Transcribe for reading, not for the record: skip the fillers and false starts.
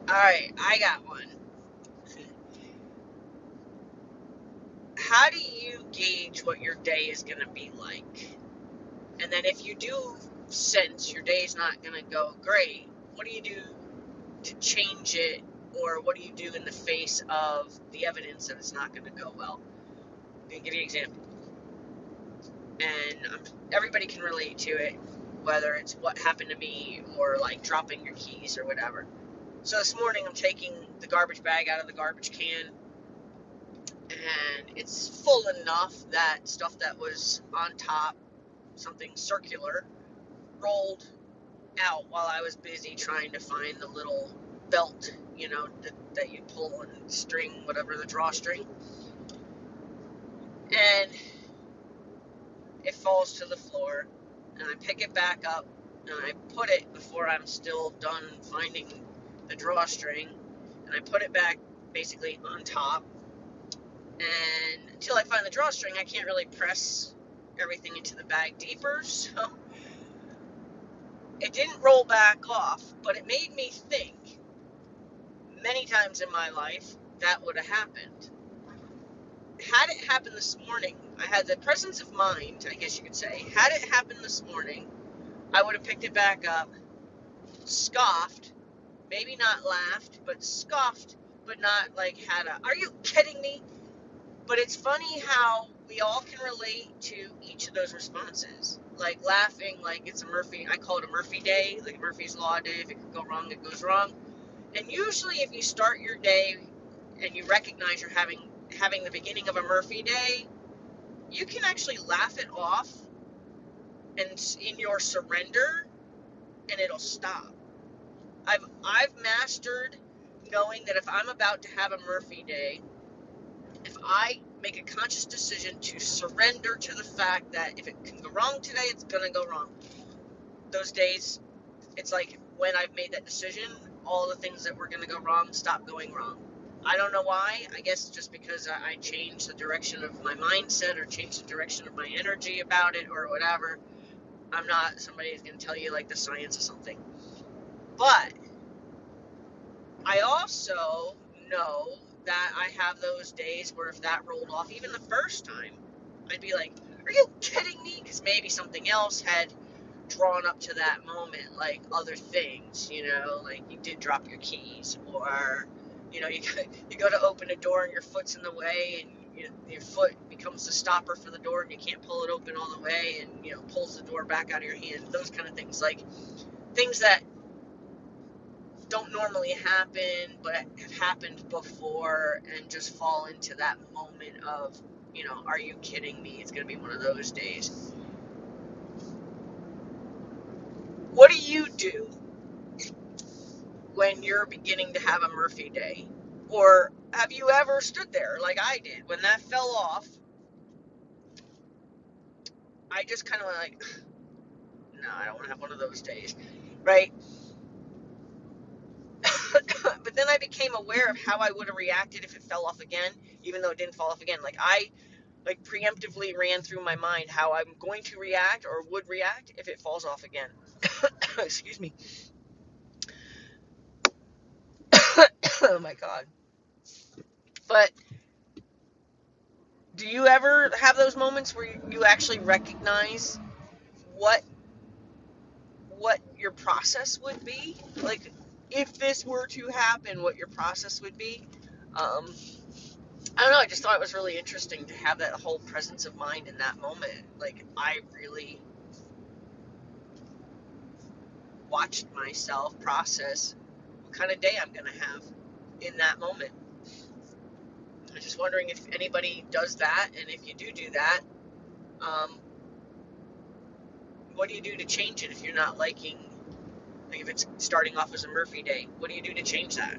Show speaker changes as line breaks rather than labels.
All right, I got one. How do you gauge what your day is going to be like? And then if you do sense your day is not going to go great, what do you do to change it? Or what do you do in the face of the evidence that it's not going to go well? I'm going to give you an example. And everybody can relate to it, whether it's what happened to me or like dropping your keys or whatever. So this morning I'm taking the garbage bag out of the garbage can, and it's full enough that stuff that was on top, something circular, rolled out while I was busy trying to find the little belt, that you pull and string, whatever, the drawstring. And it falls to the floor, and I pick it back up, and I put it before I'm still done finding the drawstring, and I put it back basically on top. And until I find the drawstring, I can't really press everything into the bag deeper, so it didn't roll back off, but it made me think many times in my life that would have happened. Had it happened this morning, I had the presence of mind, I guess you could say. Had it happened this morning, I would have picked it back up, scoffed, maybe not laughed, but scoffed, but not like had a, are you kidding me? But it's funny how we all can relate to each of those responses. Like laughing, like it's a Murphy, I call it a Murphy day, like Murphy's Law day. If it could go wrong, it goes wrong. And usually if you start your day and you recognize you're having the beginning of a Murphy day, you can actually laugh it off and in your surrender, and it'll stop. I've mastered knowing that if I'm about to have a Murphy day, if I make a conscious decision to surrender to the fact that if it can go wrong today, it's gonna go wrong. Those days, it's like when I've made that decision, all the things that were gonna go wrong stop going wrong. I don't know why. I guess just because I changed the direction of my mindset or changed the direction of my energy about it or whatever. I'm not somebody who's going to tell you like the science of something. But I also know that I have those days where if that rolled off even the first time, I'd be like, are you kidding me? Because maybe something else had drawn up to that moment, like other things, like you did drop your keys, or you go to open a door and your foot's in the way, and your foot becomes the stopper for the door, and you can't pull it open all the way, and pulls the door back out of your hand. Those kind of things, like things that don't normally happen, but have happened before, and just fall into that moment of, are you kidding me? It's gonna be one of those days. What do you do when you're beginning to have a Murphy day? Or have you ever stood there like I did when that fell off? I just kind of went like, no, I don't want to have one of those days, right? But then I became aware of how I would have reacted if it fell off again, even though it didn't fall off again. Like I preemptively ran through my mind how I'm going to react or would react if it falls off again. Excuse me. Oh my God. But do you ever have those moments where you actually recognize what your process would be? Like, if this were to happen, what your process would be? Um, I don't know. I just thought it was really interesting to have that whole presence of mind in that moment. Like, I really watched myself process what kind of day I'm going to have in that moment. I'm just wondering if anybody does that, and if you do that, um, what do you do to change it if you're not liking, like if it's starting off as a Murphy day? What do you do to change that?